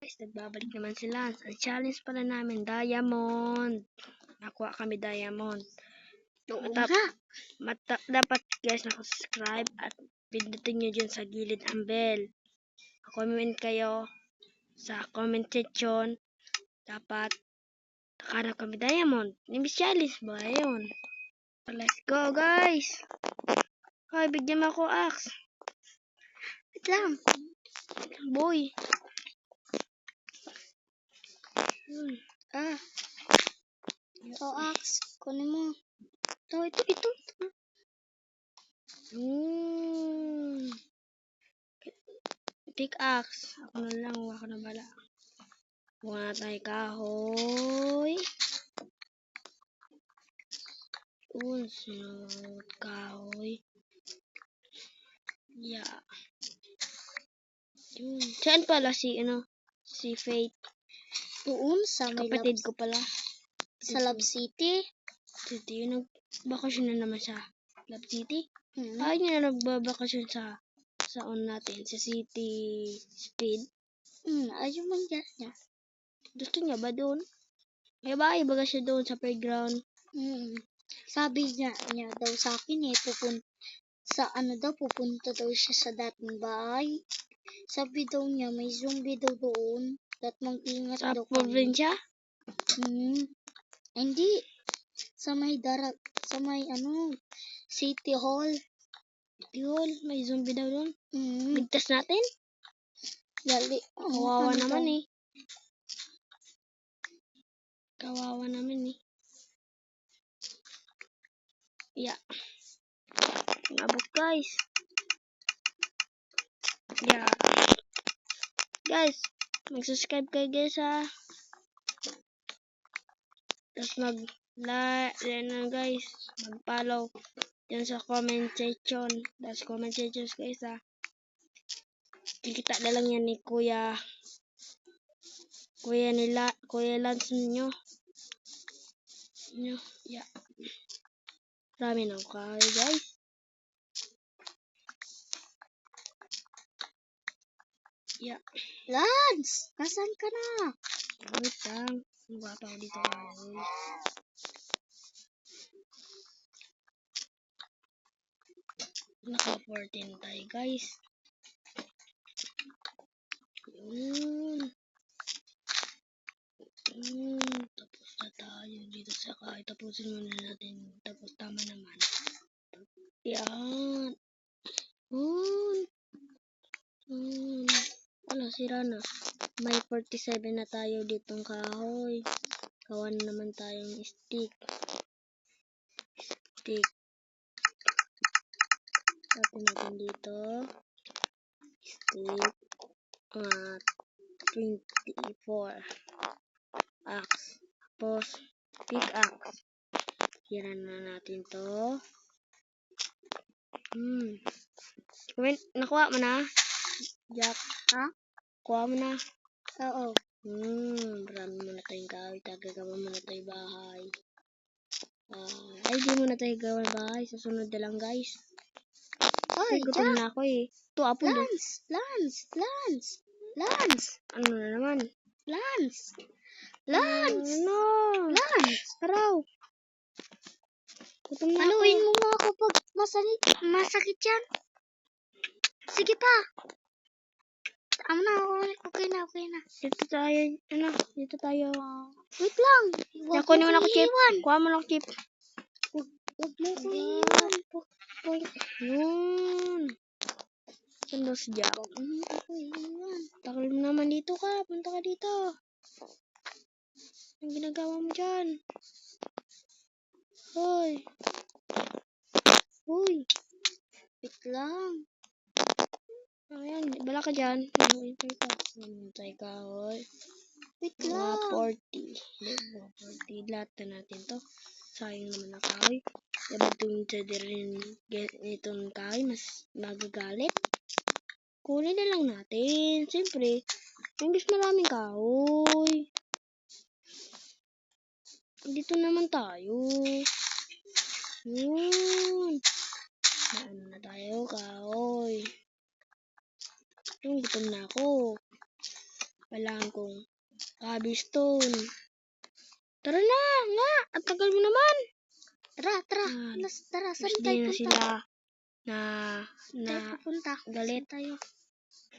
Guys, nagbabalik naman sila. Ang challenge pala namin, diamond. Nakuha kami diamond. Dapat guys, nakasubscribe at pindutin nyo dyan sa gilid ang bell. Comment kayo sa comment section. Dapat nakahanap kami diamond. Nimbis challenge ba yun? So, let's go guys. Hoy, bigyan mo ako axe. Wait lang. Boy. Ito, axe. Kunin mo. Ito. Pickaxe. Ako na lang. Ako na bala. Buka na tayo kahoy. Sunod kahoy. Yeah. Yun. Saan pala si Faith? Doon sa may Kapatid ko pala. sa Love City. City. Nagbakasyon na naman sa Love City. Hmm. Ayaw niya na nagbabakasyon sa natin. Sa City Speed. Ayaw man niya. Gusto niya ba doon? May bahay baga siya doon sa playground. Sabi niya daw sa akin pupunta daw siya sa dating bahay. Sabi daw niya may zombie daw doon. At mag-ingat Sa daw kami. probinsya? Hindi. Sa may City Hall. Yun, may zombie daw doon. Ligtas natin? Dali. Kawawa naman eh. Kawawa naman eh. Yeah. Nabot guys. Yeah. Guys, mag-subscribe kayo guys ha. Tapos mag-follow dyan sa comment section. Tapos comment section guys ha. Kikita na lang yan ni Kuya Lance nyo. Yeah. Marami na kayo guys. Yeah. Lance! Nasaan ka na? Wait lang. Magpapa ako dito kahoy. Naka-14 tayo guys. Tapos na tayo dito sa kahoy. Tapusin muna natin. Tapos tama naman. Yan. Wala, sira na. May 47 na tayo ditong kahoy. Kawan naman tayong stick. Tapos natin dito. Stick. 24. Axe. Tapos, pickaxe. Sira na natin to. Nakuha mo na? Jack. Ha? Kuha mo na. Oo. Marami muna tayong kahoy. Gagawa muna tayong bahay. Ay, di muna tayo gawa bahay. Susunod na lang, guys. Ay, gutom na ako eh. Ito, apple. Lance! Ano na naman? Lance! No! Lance! Araw! Gutom na Anuin ako. mo nga ako pag masakit yan. Sige pa. Okay na. Dito tayo. Wait lang. Kunin mo na ako, Chip. Kuha mo na ako, Chip. Huwag mo ko iwan. Yun. Saan si Jack? Takal mo naman dito ka. Punta ka dito. Ang ginagawa mo dyan? Hoy. Wait lang. Ayan. Bala ka dyan. Hintay ka. Hoy. Wait lang. 40. 40. Lahat na natin to. Sayang naman ang kahoy. Diba rin itong kahoy. Mas magagalit. Kunin na lang natin. Siyempre, mas maraming kahoy. Dito naman tayo. Yun. Ano na tayo, kahoy. Gutom na ako. Kailangan kong cobblestone. Tara na nga. At tagal mo naman. Tara. Yan. Tara, Mas saan di tayo na punta? sila na Tayo pupunta. galit. Saan tayo?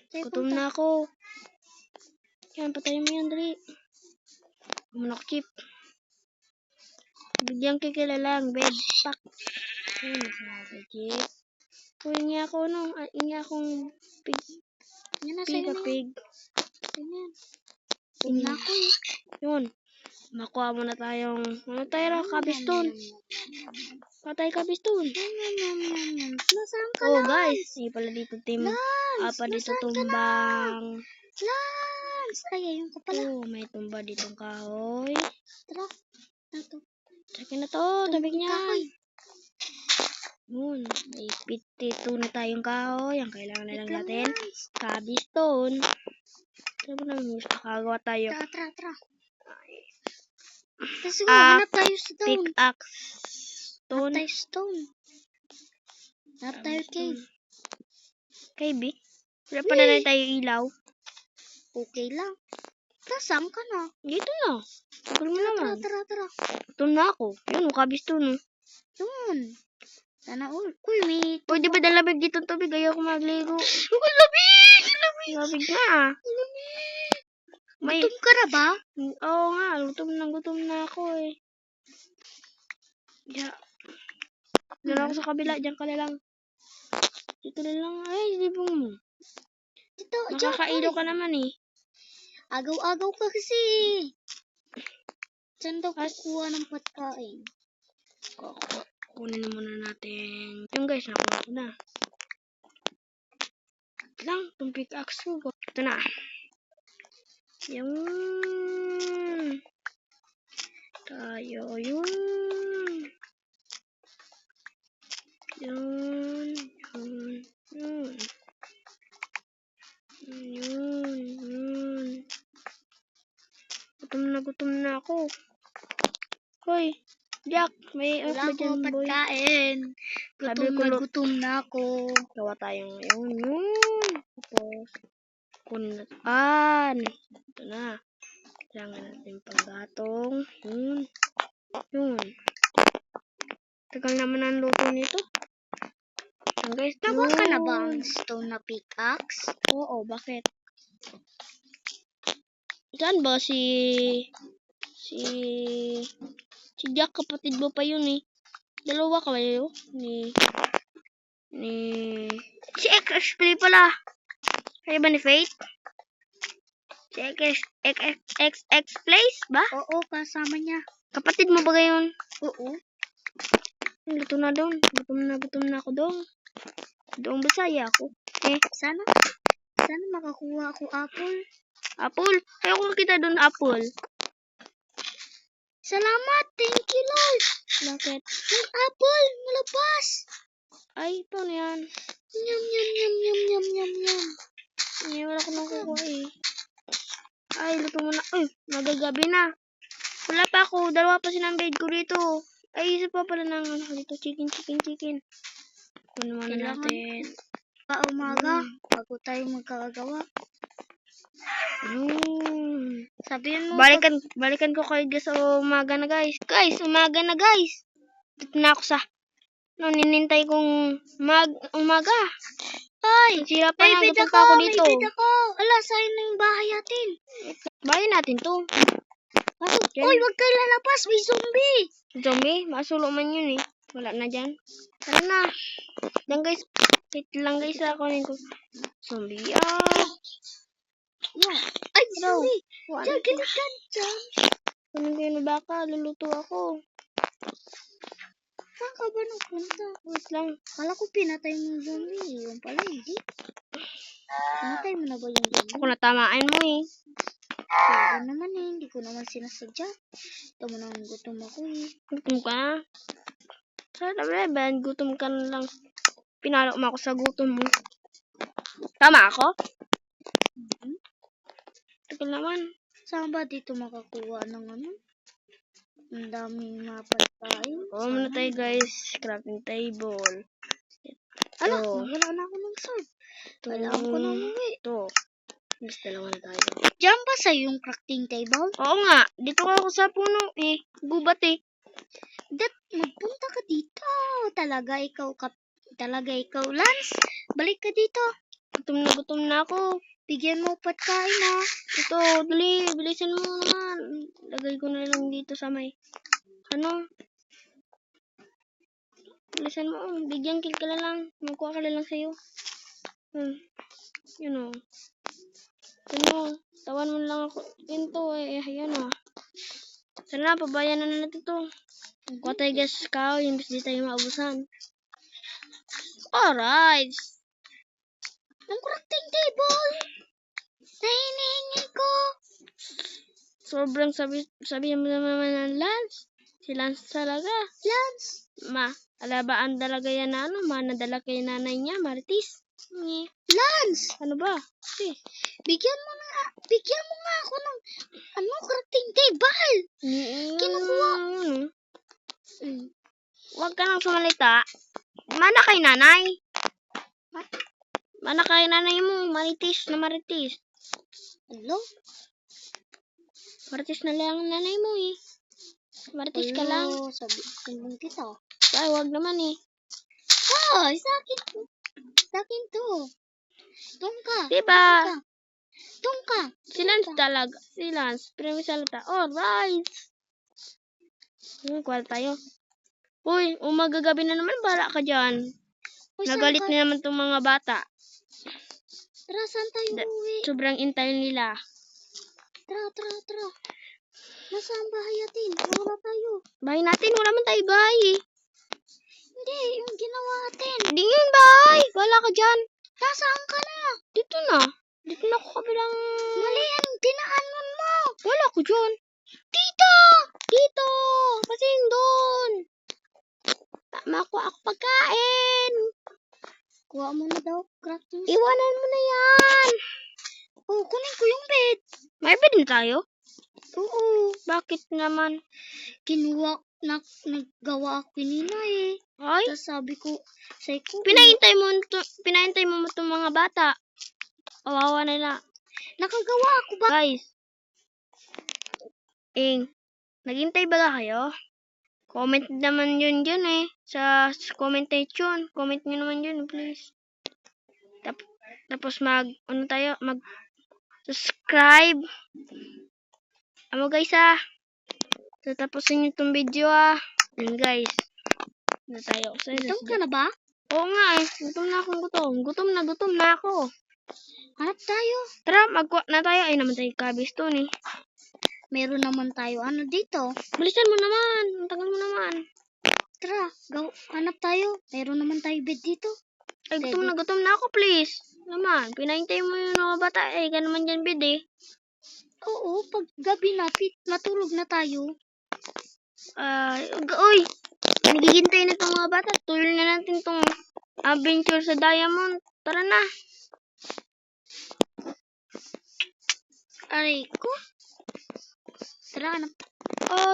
Tayo Gutom punta. na ako. Yan, patayin mo yan, dali. Gumanok chip. Bigyan kikilalang bed pack. Ayun, nasabi chip. Uy, hingi ako hingi akong pig. Yan na, sa'yo na yan. Pig. Sa'yo na yan. Gutom na ako eh. Yun. Makuha muna tayong, cobblestone. Patay cobblestone. Nasaan ka, Oh, Lance? guys. Hindi pala dito team. Lance, Apa dito nasaan ka na? tumbang. Lance! Ay, ayun ka pala. Oh, may tumba ditong kahoy. Tara. Nato. Sakin na to. Tabi niyan. Kahoy. Yun. May 52 na tayong kahoy. Ang kailangan na lang Wait lang, natin. Lance. Cobblestone. Sabi na, makagawa tayo. Tara. Let's go, hanap tayo stone. Pickaxe. Hanap Stone. tayo stone. Hanap tayo cave. Cave eh? Wala pa na tayo ilaw. Okay lang. Saan ka na? Dito na. Tagal mo naman. Tara. Gutom na ako. Yun, cobblestone. Yun. Sana all. Uy, may... Uy, di ba dalamig dito ang tubig? Ayaw ko magligo. Lamig! Lamig nga. May... Gutom ka na ba? Oo nga, gutom na ako eh. Diyan ako sa kabila, diyan ka na lang. Dito na lang. Ay, libong mo. Dito, Makakailo ka naman eh. Agaw-agaw ka kasi. Saan daw kukuha ng pagkain? Kunin na muna natin. Yung guys, nakuha ko na. Lang, itong pickaxe ko. Ito na. Yung tayo, yun. Gutom na ako. Hoy, Jack, may Wala ba ko dyan, boy? pagkain. Gutom na ako. Gawa tayo ngayon. Yun. Tapos, kunin natin. Ito na. Kailangan natin panggatong. Yun. Tagal naman ang luto nito. Guys, Nakuha ka na ba ang stone na pickaxe? Oo, bakit? Saan ba si Jack, kapatid mo pa yun eh. Dalawa kayo si XXP pala. Kaya ba ni Faith? Si XX Place ba? Oo, kasama niya. Kapatid mo ba gayon? Oo. Luto na doon. Gutom na ako doon. Doon Bisaya ako. Sana makakuha ako apple. Apple? Ayoko makita doon apple. Salamat! Thank you, Lord! Bakit? Yung apple! Malabas! Ay, ito na yan. Yum. Wala ko nang kukuha eh. Ay, luto mo na. Uy, magagabi na. Wala pa ako. Dalawa pa sinang bed ko dito. Ay, isa pa pala ng dito. Chicken. Kunin muna natin. Umaga, bago tayo magkakagawa. Sabihin mo, Balikan ko kayo sa umaga na guys. Umaga na guys. Dito na ako sa ninintay kong umaga. Ay, Sira pa na, may gutom pa ako dito. May bed ako. Ala, saan na yung bahay natin? Bayan natin to. Uy, wag kayo lalabas. May zombie. Zombie? Masulo man yun eh. Wala na dyan. Tara na. Dan guys. Wait lang guys. Kunin ko. Zombie. Ay, zombie. Wala. Diyan, galitan dyan. Kunin ko yun na baka. Luluto ako. Saan ka ba napunta? Wait lang. Kala ko pinatay mo yung zombie. Yung pala, hindi. Pinatay mo na ba yung zombie? Ako natamaan mo eh. Pwede naman eh. Hindi ko naman sinasadya. Ito mo naman gutom ako eh. Gutom ka na. Sabi ba, gutom ka na lang. Pinalo mo ako sa gutom mo. Tama ako? Tagal naman. Saan ba dito makakuha ng ano? Ang daming mapagkain. Oo muna tayo guys. Crafting table. Ala, wala na ako ng sword. Kailangan ko na umuwi. Ito. Mas dalawa na tayo. Diyan ba sa yung crafting table? Oo nga. Dito ka ako sa puno eh. Gubat eh. Magpunta ka dito. Talaga ikaw, Lance. Balik ka dito. Gutom na ako. Bigyan mo pagkain ha. Ito, dali. Bilisan mo naman. Lagay ko na lang dito sa may... Ano? Bilisan mo. Bigyan kill ka na lang. Magkuha ka na lang sa'yo. Yun o. Ano? Tawan mo lang ako. Yun to eh. Ayan o. Sana, pabayan na natin to. Kuha tayo guys cow. Imbis di tayo maubusan. Alright. Ang crafting table. Na hinihingi ko. Sobrang sabi mo naman ng Lance. Si Lance talaga. Lance. Alabaan talaga yan na ano. Nadala kay nanay niya, Maritis. Lance. Ano ba? Bigyan mo nga ako ng crafting table. Kinukuha. Huwag ka nang sumalita. Mana kay nanay. Mana kay nanay mo. Maritis na Maritis. Hello? Maritis na lang ang nanay mo eh. Maritis ka lang. Sabihin kita. Ay, wag naman eh. Oh, sa akin to. Tungka. Diba? Tungka. Si Lance talaga. Si Lance. Pero may salita. Alright. Kuha tayo. Uy, umagagabi na naman. Bala ka dyan. Nagalit na naman tong mga bata. Tara, saan tayo uwi? Sobrang intay nila. Tara. Nasaan bahay natin? Wala tayo. Bahay natin. Wala man tayo bahay eh. Hindi, yung ginawa natin. Hindi yun bahay. Bala ka dyan. Nasaan ka na? Dito na. Dito na ako kabilang... Mali yan. Dinaanon mo. Wala ko dyan. Dito. Kasi doon. Makuha ako pagkain. Kuha mo na daw. Crafting. Iwanan mo na yan. Oh, kunin ko yung bed. May bed na tayo? Oo. Bakit naman? Naggawa ako kanina eh. Ay? Tapos sabi ko, Pinahintay mo itong mga bata. Awawa nila. Nakagawa ako ba? Guys. Naghintay ba kayo? Comment naman yun dyan eh. Sa commentation. Comment nyo naman yun, please. Tapos mag-subscribe. Guys So, tapusin nyo itong video Yun guys. Na tayo. Gutom ka na ba? Oo nga eh. Gutom na akong gutom. Gutom na ako. Hanap tayo. Tara, magkuha na tayo. Ay naman tayo cobblestone eh. Meron naman tayo dito. Bilisan mo naman. Ang tagal mo naman. Tara, hanap tayo. Meron naman tayo bed dito. Ay, gutom na ako, please. Naman, pinahintay mo yung mga bata eh. Ka naman dyan, bed eh. Oo, pag gabi na, matulog na tayo. Uy, naghihintay na itong mga bata. Tuloy na natin itong adventure sa Diamond. Tara na. Aray ko. Tara, hanap.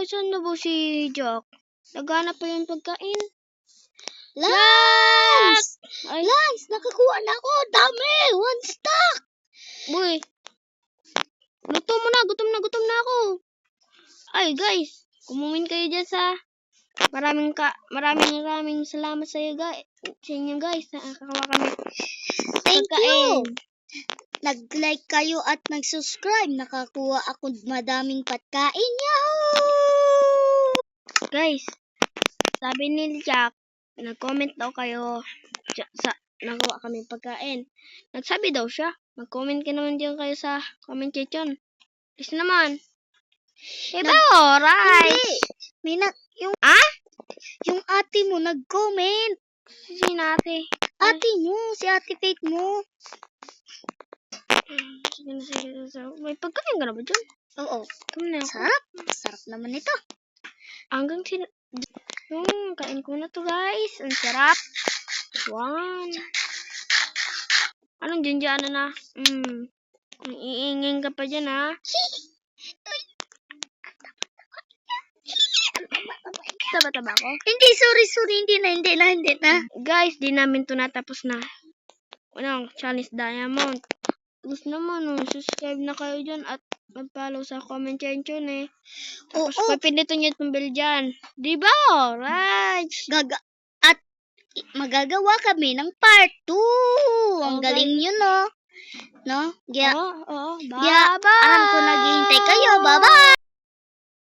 Saan na ba si Jack? Naghanap pa yung pagkain. Lance! Ay. Lance, nakakuha na ako. Dami! One stack! Boy. Gutom na ako. Ay, guys. Kumumin kayo dyan sa... Maraming salamat sa inyo, guys. Nakakawa kami. Thank you. Nag-like kayo at nag-subscribe. Nakakuha ako madaming pagkain. Yahoo! Guys, sabi ni Jack, nag-comment daw kayo nakuha kami pagkain. Nagsabi daw siya, mag-comment ka naman dyan kayo sa comment section. Please naman. Alright. Yung ate mo nag-comment. Si ate. Ate mo, si ate Faith mo. May pagkain ka na ba dyan? Oo. Sarap. Sarap naman ito. Hanggang kain ko na to guys. Ang sarap. One. Anong dyan na? Iingin ka pa dyan Taba-taba ko? Hindi, sorry. Hindi na. Guys, di namin to natapos na. Challenge Diamond. gusto naman, subscribe na kayo dyan at mag-follow sa comment section eh. Tapos Oo. pipindutin nyo itong bell dyan. Diba? Right. At magagawa kami ng part 2. Ang Okay. galing yun, no? No? Oo. Alam ko naghihintay kayo. Bye-bye!